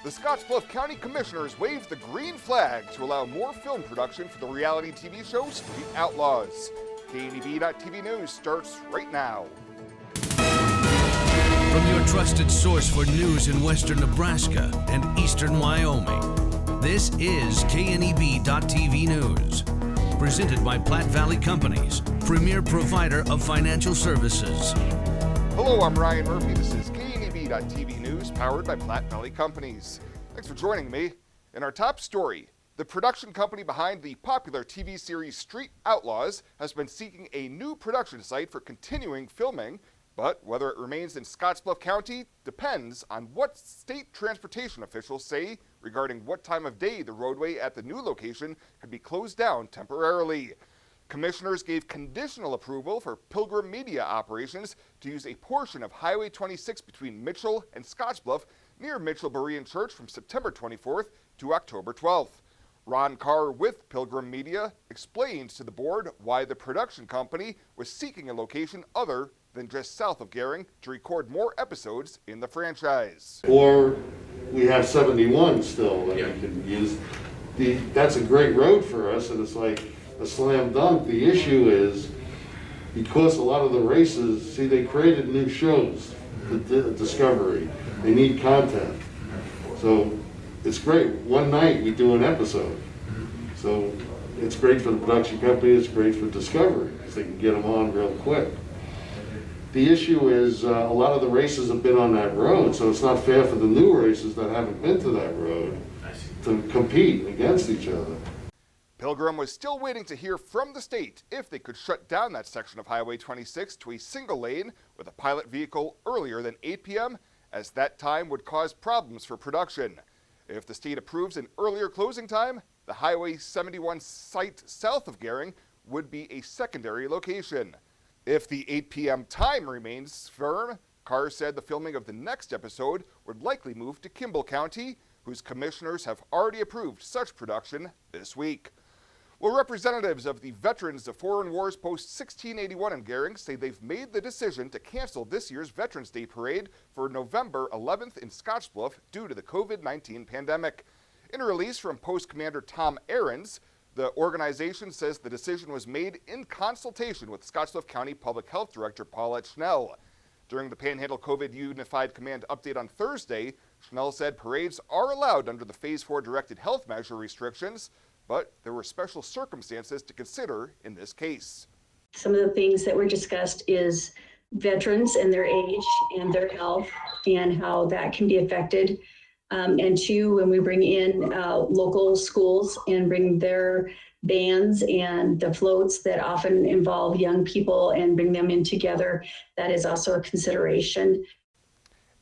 The Scotts Bluff County Commissioners waved the green flag to allow more film production for the reality TV show Street Outlaws. KNEB.TV News starts right now. From your trusted source for news in western Nebraska and eastern Wyoming, this is KNEB.TV News. Presented by Platte Valley Companies, premier provider of financial services. Hello, I'm Ryan Murphy. This is KNEB.TV News, powered by Platte Valley Companies. Thanks for joining me. In our top story, the production company behind the popular TV series Street Outlaws has been seeking a new production site for continuing filming, but whether it remains in Scottsbluff County depends on what state transportation officials say regarding what time of day the roadway at the new location could be closed down temporarily. Commissioners gave conditional approval for Pilgrim Media operations to use a portion of Highway 26 between Mitchell and Scottsbluff near Mitchell Berean Church from September 24th to October 12th. Ron Carr with Pilgrim Media explained to the board why the production company was seeking a location other than just south of Gering to record more episodes in the franchise. Or we have 71 still that we can use. That's a great road for us, and it's like a slam dunk. The issue is, because a lot of the races, see, they created new shows, the Discovery. They need content. So it's great. One night we do an episode. So it's great for the production company, it's great for Discovery, because they can get them on real quick. The issue is a lot of the races have been on that road, so it's not fair for the new races that haven't been to that road to compete against each other. Pilgrim was still waiting to hear from the state if they could shut down that section of Highway 26 to a single lane with a pilot vehicle earlier than 8 p.m., as that time would cause problems for production. If the state approves an earlier closing time, the Highway 71 site south of Gering would be a secondary location. If the 8 p.m. time remains firm, Carr said the filming of the next episode would likely move to Kimball County, whose commissioners have already approved such production this week. Well, representatives of the Veterans of Foreign Wars Post 1681 in Gering say they've made the decision to cancel this year's Veterans Day Parade for November 11th in Scottsbluff due to the COVID-19 pandemic. In a release from Post Commander Tom Ahrens, the organization says the decision was made in consultation with Scottsbluff County Public Health Director Paulette Schnell. During the Panhandle COVID Unified Command update on Thursday, Schnell said parades are allowed under the Phase 4 directed health measure restrictions, but there were special circumstances to consider in this case. Some of the things that were discussed is veterans and their age and their health and how that can be affected. And two, when we bring in local schools and bring their bands and the floats that often involve young people and bring them in together, that is also a consideration.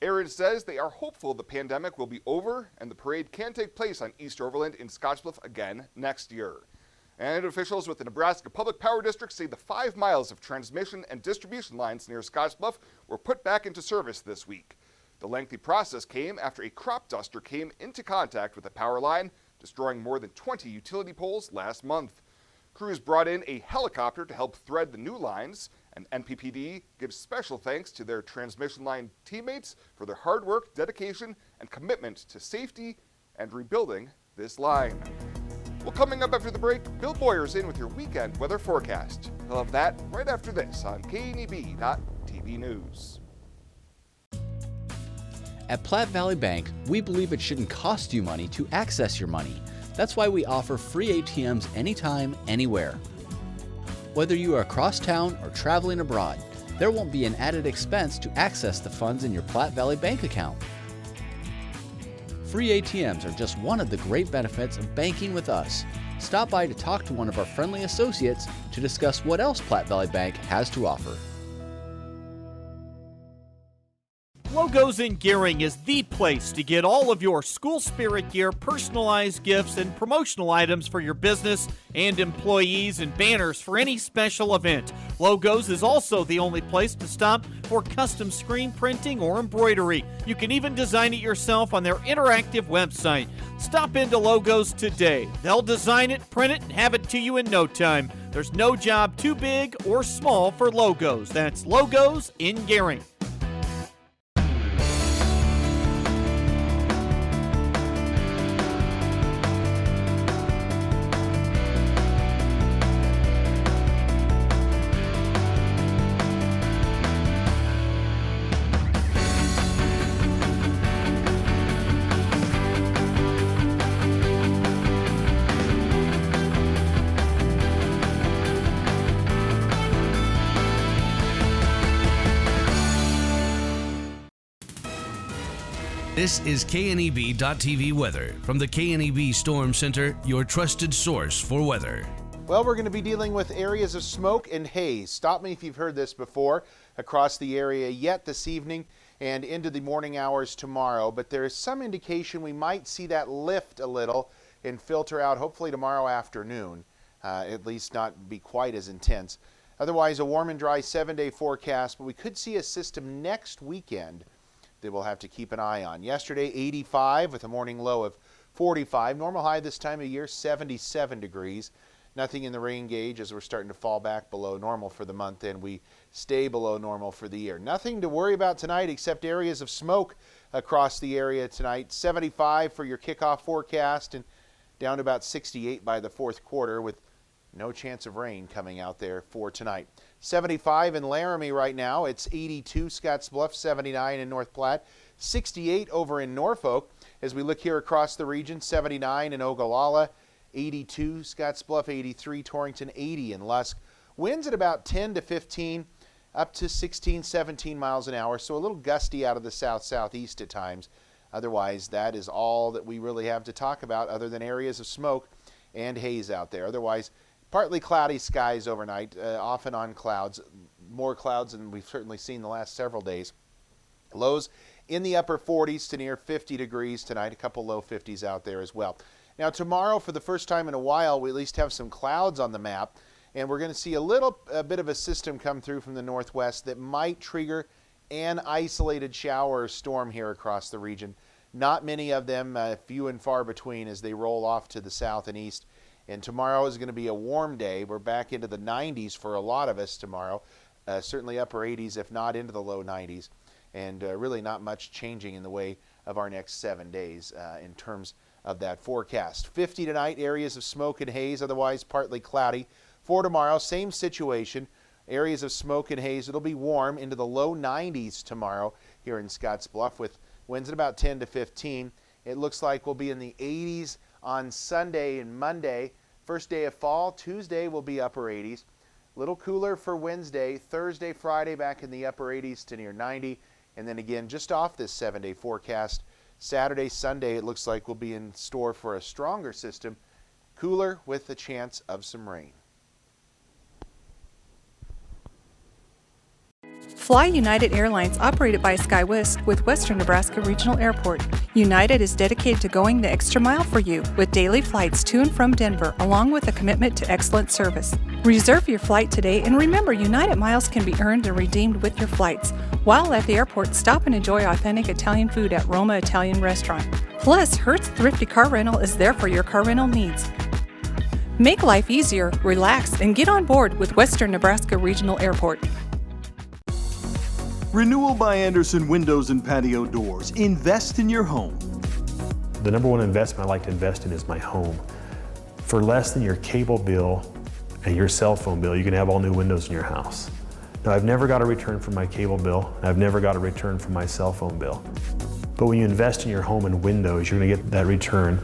Aaron says they are hopeful the pandemic will be over and the parade can take place on East Overland in Scottsbluff again next year. And officials with the Nebraska Public Power District say the 5 miles of transmission and distribution lines near Scottsbluff were put back into service this week. The lengthy process came after a crop duster came into contact with a power line, destroying more than 20 utility poles last month. Crews brought in a helicopter to help thread the new lines, and NPPD gives special thanks to their transmission line teammates for their hard work, dedication, and commitment to safety and rebuilding this line. Well, coming up after the break, Bill Boyer's in with your weekend weather forecast. He'll have that right after this on KNEB.TV News. At Platte Valley Bank, we believe it shouldn't cost you money to access your money. That's why we offer free ATMs anytime, anywhere. Whether you are across town or traveling abroad, there won't be an added expense to access the funds in your Platte Valley Bank account. Free ATMs are just one of the great benefits of banking with us. Stop by to talk to one of our friendly associates to discuss what else Platte Valley Bank has to offer. Logos in Gering is the place to get all of your school spirit gear, personalized gifts, and promotional items for your business and employees and banners for any special event. Logos is also the only place to stop for custom screen printing or embroidery. You can even design it yourself on their interactive website. Stop into Logos today. They'll design it, print it, and have it to you in no time. There's no job too big or small for Logos. That's Logos in Gering. This is KNEB.TV weather from the KNEB Storm Center, your trusted source for weather. Well, we're going to be dealing with areas of smoke and haze. Stop me if you've heard this before. Across the area yet this evening and into the morning hours tomorrow, but there is some indication we might see that lift a little and filter out hopefully tomorrow afternoon, at least not be quite as intense. Otherwise, a warm and dry 7-day forecast, but we could see a system next weekend that we'll have to keep an eye on. Yesterday, 85 with a morning low of 45. Normal high this time of year, 77 degrees. Nothing in the rain gauge as we're starting to fall back below normal for the month, and we stay below normal for the year. Nothing to worry about tonight except areas of smoke across the area tonight. 75 for your kickoff forecast and down to about 68 by the fourth quarter with no chance of rain coming out there for tonight. 75 in Laramie right now. It's 82 Scotts Bluff, 79 in North Platte, 68 over in Norfolk. As we look here across the region, 79 in Ogallala, 82 Scotts Bluff, 83 Torrington, 80 in Lusk. Winds at about 10 to 15, up to 16, 17 miles an hour, so a little gusty out of the south-southeast at times. Otherwise, that is all that we really have to talk about other than areas of smoke and haze out there. Otherwise, partly cloudy skies overnight, off and on clouds, more clouds than we've certainly seen the last several days. Lows in the upper 40s to near 50 degrees tonight, a couple low 50s out there as well. Now tomorrow, for the first time in a while, we at least have some clouds on the map, and we're going to see a bit of a system come through from the northwest that might trigger an isolated shower or storm here across the region. Not many of them, few and far between as they roll off to the south and east. And tomorrow is going to be a warm day. We're back into the 90s for a lot of us tomorrow, certainly upper 80s, if not into the low 90s. And really not much changing in the way of our next 7 days in terms of that forecast. 50 tonight, areas of smoke and haze, otherwise partly cloudy. For tomorrow, same situation, areas of smoke and haze. It'll be warm into the low 90s tomorrow here in Scotts Bluff with winds at about 10 to 15. It looks like we'll be in the 80s on Sunday and Monday. First day of fall. Tuesday will be upper 80s. A little cooler for Wednesday. Thursday, Friday back in the upper 80s to near 90. And then again, just off this 7-day forecast, Saturday, Sunday, it looks like we'll be in store for a stronger system, cooler with the chance of some rain. Fly United Airlines, operated by SkyWest with Western Nebraska Regional Airport. United is dedicated to going the extra mile for you with daily flights to and from Denver, along with a commitment to excellent service. Reserve your flight today, and remember, United miles can be earned and redeemed with your flights. While at the airport, stop and enjoy authentic Italian food at Roma Italian Restaurant. Plus, Hertz Thrifty Car Rental is there for your car rental needs. Make life easier, relax, and get on board with Western Nebraska Regional Airport. Renewal by Andersen Windows and Patio Doors. Invest in your home. The number one investment I like to invest in is my home. For less than your cable bill and your cell phone bill, you can have all new windows in your house. Now, I've never got a return from my cable bill, and I've never got a return from my cell phone bill. But when you invest in your home and windows, you're gonna get that return.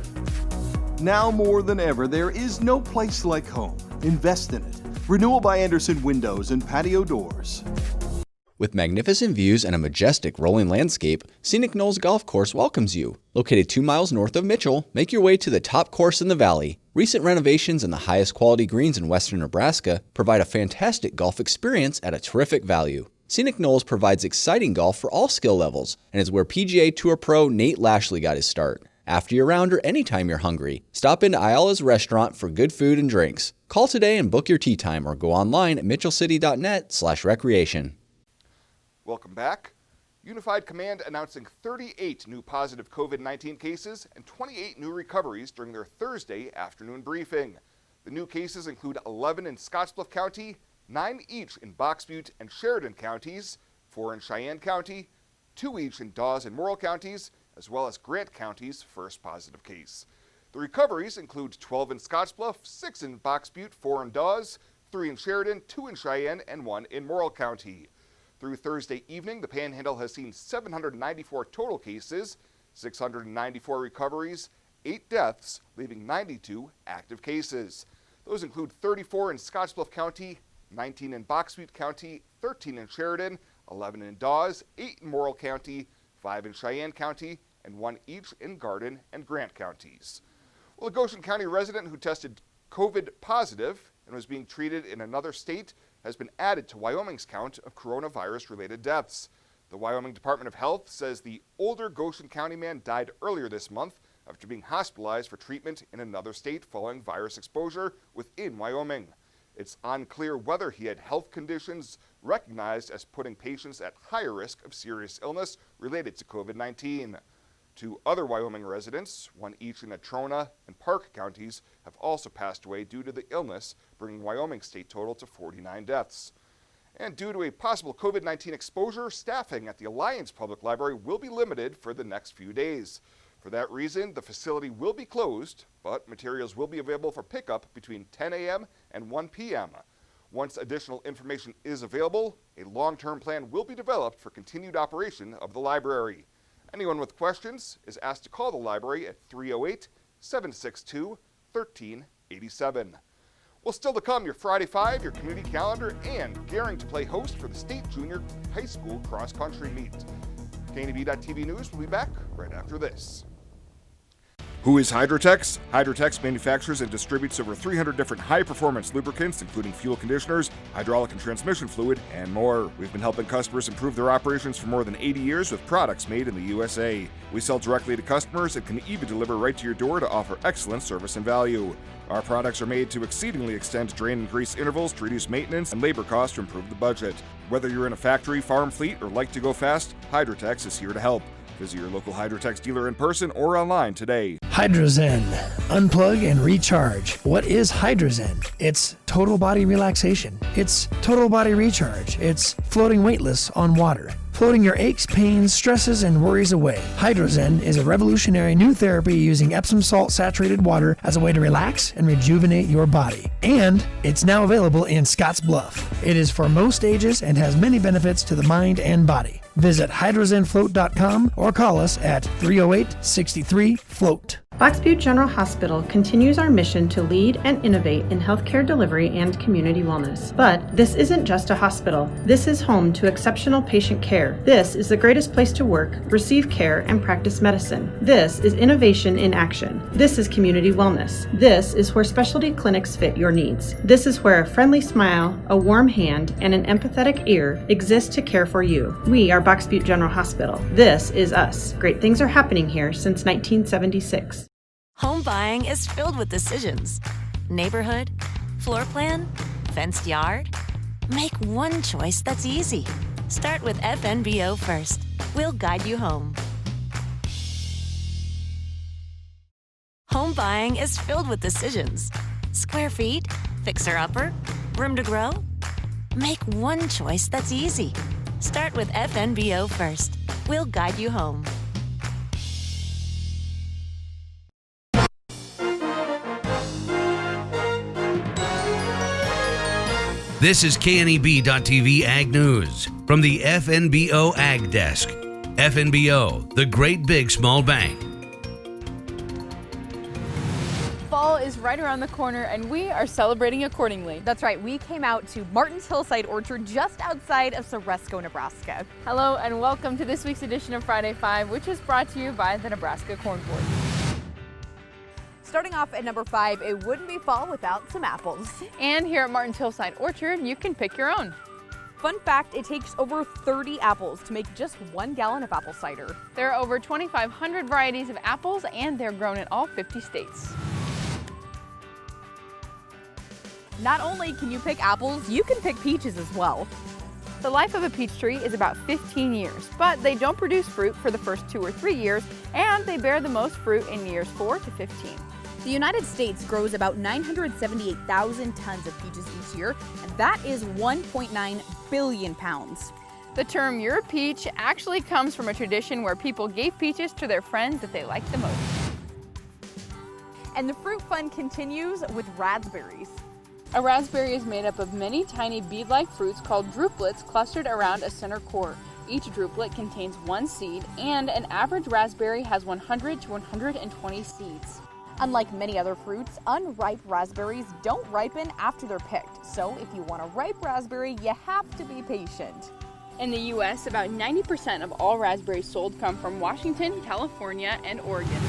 Now more than ever, there is no place like home. Invest in it. Renewal by Andersen Windows and Patio Doors. With magnificent views and a majestic rolling landscape, Scenic Knolls Golf Course welcomes you. Located 2 miles north of Mitchell, make your way to the top course in the valley. Recent renovations and the highest quality greens in western Nebraska provide a fantastic golf experience at a terrific value. Scenic Knolls provides exciting golf for all skill levels and is where PGA Tour pro Nate Lashley got his start. After your round or anytime you're hungry, stop into Ayala's restaurant for good food and drinks. Call today and book your tee time or go online at mitchellcity.net/recreation. Welcome back. Unified Command announcing 38 new positive COVID-19 cases and 28 new recoveries during their Thursday afternoon briefing. The new cases include 11 in Scottsbluff County, 9 each in Box Butte and Sheridan counties, 4 in Cheyenne County, 2 each in Dawes and Morrill counties, as well as Grant County's first positive case. The recoveries include 12 in Scottsbluff, 6 in Box Butte, 4 in Dawes, 3 in Sheridan, 2 in Cheyenne, and 1 in Morrill County. Through Thursday evening, the Panhandle has seen 794 total cases, 694 recoveries, 8 deaths, leaving 92 active cases. Those include 34 in Scottsbluff County, 19 in Box Butte County, 13 in Sheridan, 11 in Dawes, 8 in Morrill County, 5 in Cheyenne County, and 1 each in Garden and Grant counties. Well, a Goshen County resident who tested COVID positive and was being treated in another state has been added to Wyoming's count of coronavirus-related deaths. The Wyoming Department of Health says the older Goshen County man died earlier this month after being hospitalized for treatment in another state following virus exposure within Wyoming. It's unclear whether he had health conditions recognized as putting patients at higher risk of serious illness related to COVID-19. 2 other Wyoming residents, 1 each in Natrona and Park counties, have also passed away due to the illness, bringing Wyoming's state total to 49 deaths. And due to a possible COVID-19 exposure, staffing at the Alliance Public Library will be limited for the next few days. For that reason, the facility will be closed, but materials will be available for pickup between 10 a.m. and 1 p.m. Once additional information is available, a long-term plan will be developed for continued operation of the library. Anyone with questions is asked to call the library at 308-762-1387. Well, still to come, your Friday Five, your community calendar, and Gering to play host for the State Junior High School cross-country meet. KNEB.TV News will be back right after this. Who is Hydrotex? Hydrotex manufactures and distributes over 300 different high-performance lubricants, including fuel conditioners, hydraulic and transmission fluid, and more. We've been helping customers improve their operations for more than 80 years with products made in the USA. We sell directly to customers and can even deliver right to your door to offer excellent service and value. Our products are made to exceedingly extend drain and grease intervals to reduce maintenance and labor costs to improve the budget. Whether you're in a factory, farm fleet, or like to go fast, Hydrotex is here to help. Visit your local Hydrotex dealer in person or online today. Hydrozen. Unplug and recharge. What is Hydrozen? It's total body relaxation. It's total body recharge. It's floating weightless on water. Floating your aches, pains, stresses, and worries away. Hydrozen is a revolutionary new therapy using Epsom salt saturated water as a way to relax and rejuvenate your body. And it's now available in Scotts Bluff. It is for most ages and has many benefits to the mind and body. Visit hydrozenfloat.com or call us at 308-63-FLOAT. Box Butte General Hospital continues our mission to lead and innovate in healthcare delivery and community wellness. But this isn't just a hospital. This is home to exceptional patient care. This is the greatest place to work, receive care, and practice medicine. This is innovation in action. This is community wellness. This is where specialty clinics fit your needs. This is where a friendly smile, a warm hand, and an empathetic ear exist to care for you. We are Box Butte General Hospital. This is us. Great things are happening here since 1976. Home buying is filled with decisions. Neighborhood, floor plan, fenced yard. Make one choice that's easy. Start with FNBO first. We'll guide you home. Home buying is filled with decisions. Square feet, fixer-upper, room to grow. Make one choice that's easy. Start with FNBO first. We'll guide you home. This is KNEB.TV Ag News from the FNBO Ag Desk. FNBO, the great big small bank. Fall is right around the corner and we are celebrating accordingly. That's right, we came out to Martin's Hillside Orchard just outside of Ceresco, Nebraska. Hello and welcome to this week's edition of Friday 5, which is brought to you by the Nebraska Corn Board. Starting off at number 5, it wouldn't be fall without some apples. And here at Martin's Hillside Orchard, you can pick your own. Fun fact, it takes over 30 apples to make just 1 gallon of apple cider. There are over 2,500 varieties of apples and they're grown in all 50 states. Not only can you pick apples, you can pick peaches as well. The life of a peach tree is about 15 years, but they don't produce fruit for the first 2 or 3 years, and they bear the most fruit in years 4 to 15. The United States grows about 978,000 tons of peaches each year, and that is 1.9 billion pounds. The term "you're a peach" actually comes from a tradition where people gave peaches to their friends that they liked the most. And the fruit fun continues with raspberries. A raspberry is made up of many tiny bead-like fruits called drupelets clustered around a center core. Each druplet contains 1 seed, and an average raspberry has 100 to 120 seeds. Unlike many other fruits, unripe raspberries don't ripen after they're picked. So if you want a ripe raspberry, you have to be patient. In the U.S., about 90% of all raspberries sold come from Washington, California, and Oregon.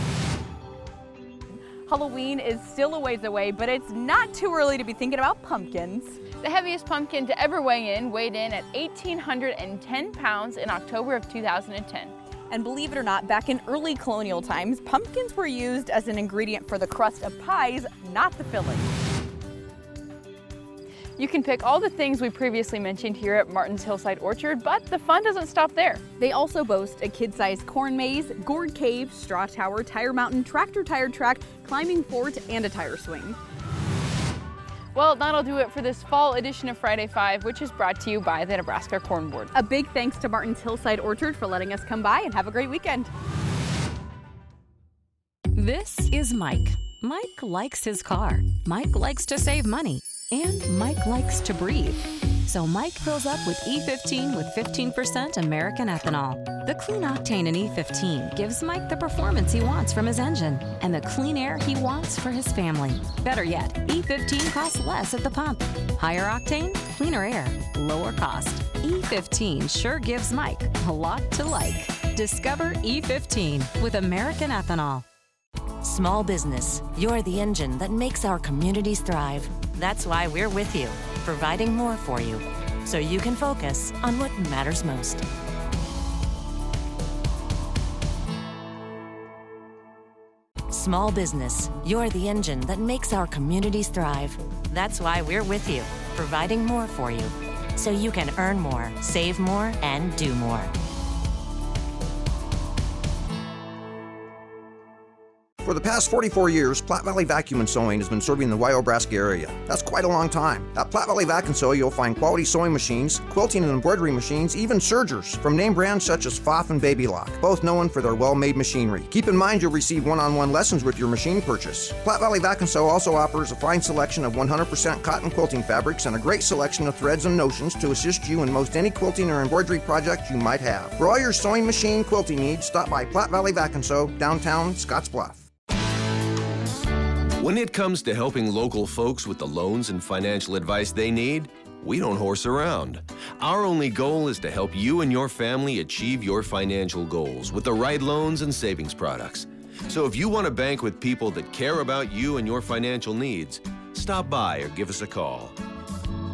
Halloween is still a ways away, but it's not too early to be thinking about pumpkins. The heaviest pumpkin to ever weigh in weighed in at 1,810 pounds in October of 2010. And believe it or not, back in early colonial times, pumpkins were used as an ingredient for the crust of pies, not the filling. You can pick all the things we previously mentioned here at Martin's Hillside Orchard, but the fun doesn't stop there. They also boast a kid-sized corn maze, gourd cave, straw tower, tire mountain, tractor tire track, climbing fort, and a tire swing. Well, that'll do it for this fall edition of Friday 5, which is brought to you by the Nebraska Corn Board. A big thanks to Martin's Hillside Orchard for letting us come by, and have a great weekend. This is Mike. Mike likes his car. Mike likes to save money. And Mike likes to breathe. So Mike fills up with E15 with 15% American ethanol. The clean octane in E15 gives Mike the performance he wants from his engine and the clean air he wants for his family. Better yet, E15 costs less at the pump. Higher octane, cleaner air, lower cost. E15 sure gives Mike a lot to like. Discover E15 with American ethanol. Small business, you're the engine that makes our communities thrive. That's why we're with you, providing more for you, so you can focus on what matters most. Small business, you're the engine that makes our communities thrive. That's why we're with you, providing more for you, so you can earn more, save more, and do more. For the past 44 years, Platte Valley Vacuum and Sewing has been serving the Nebraska area. That's quite a long time. At Platte Valley Vac and Sew, you'll find quality sewing machines, quilting and embroidery machines, even sergers from name brands such as Pfaff and Baby Lock, both known for their well-made machinery. Keep in mind you'll receive one-on-one lessons with your machine purchase. Platte Valley Vac and Sew also offers a fine selection of 100% cotton quilting fabrics and a great selection of threads and notions to assist you in most any quilting or embroidery project you might have. For all your sewing machine quilting needs, stop by Platte Valley Vac and Sew, downtown Scotts Bluff. When it comes to helping local folks with the loans and financial advice they need, we don't horse around. Our only goal is to help you and your family achieve your financial goals with the right loans and savings products. So if you want to bank with people that care about you and your financial needs, stop by or give us a call.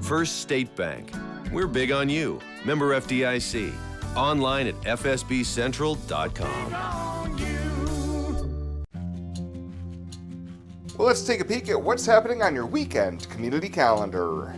First State Bank. We're big on you. Member FDIC. Online at fsbcentral.com. Well, let's take a peek at what's happening on your weekend community calendar.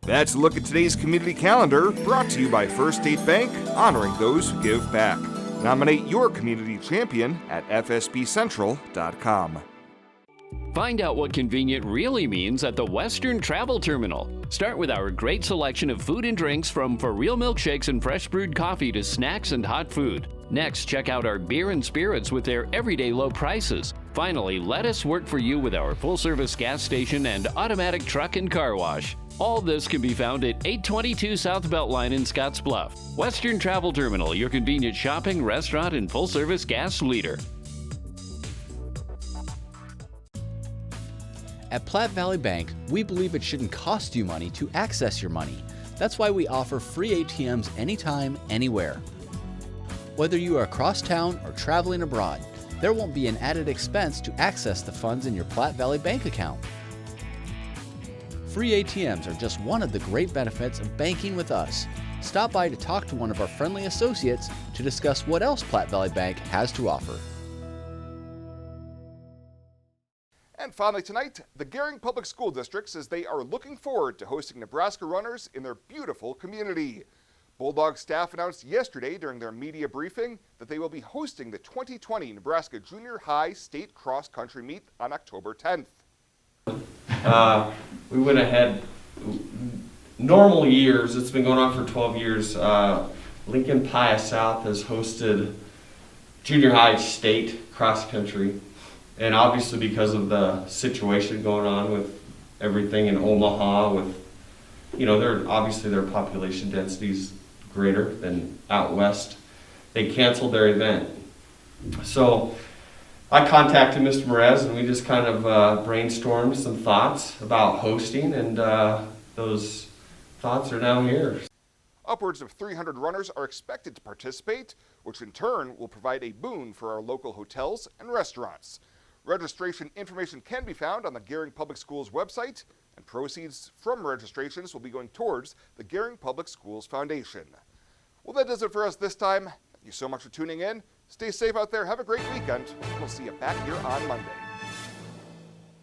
That's a look at today's community calendar, brought to you by First State Bank, honoring those who give back. Nominate your community champion at fsbcentral.com. Find out what convenient really means at the Western Travel Terminal. Start with our great selection of food and drinks, from for real milkshakes and fresh brewed coffee to snacks and hot food. Next, check out our beer and spirits with their everyday low prices. Finally, let us work for you with our full-service gas station and automatic truck and car wash. All this can be found at 822 South Beltline in Scotts Bluff. Western Travel Terminal, your convenient shopping, restaurant, and full-service gas leader. At Platte Valley Bank, we believe it shouldn't cost you money to access your money. That's why we offer free ATMs anytime, anywhere. Whether you are across town or traveling abroad, there won't be an added expense to access the funds in your Platte Valley Bank account. Free ATMs are just one of the great benefits of banking with us. Stop by to talk to one of our friendly associates to discuss what else Platte Valley Bank has to offer. And finally tonight, the Gering Public School District says they are looking forward to hosting Nebraska runners in their beautiful community. Bulldog staff announced yesterday during their media briefing that they will be hosting the 2020 Nebraska Junior High State Cross Country Meet on October 10th. We went ahead, normal years, it's been going on for 12 years, Lincoln Pia South has hosted junior high state cross country, and obviously because of the situation going on with everything in Omaha, with, you know, their population density is greater than out west, they canceled their event. So I contacted Mr. Merez and we just kind of brainstormed some thoughts about hosting, and those thoughts are now here. Upwards of 300 runners are expected to participate, which in turn will provide a boon for our local hotels and restaurants. Registration information can be found on the Gering Public Schools website, and proceeds from registrations will be going towards the Gering Public Schools Foundation. Well, that does it for us this time. Thank you so much for tuning in. Stay safe out there. Have a great weekend. We'll see you back here on Monday.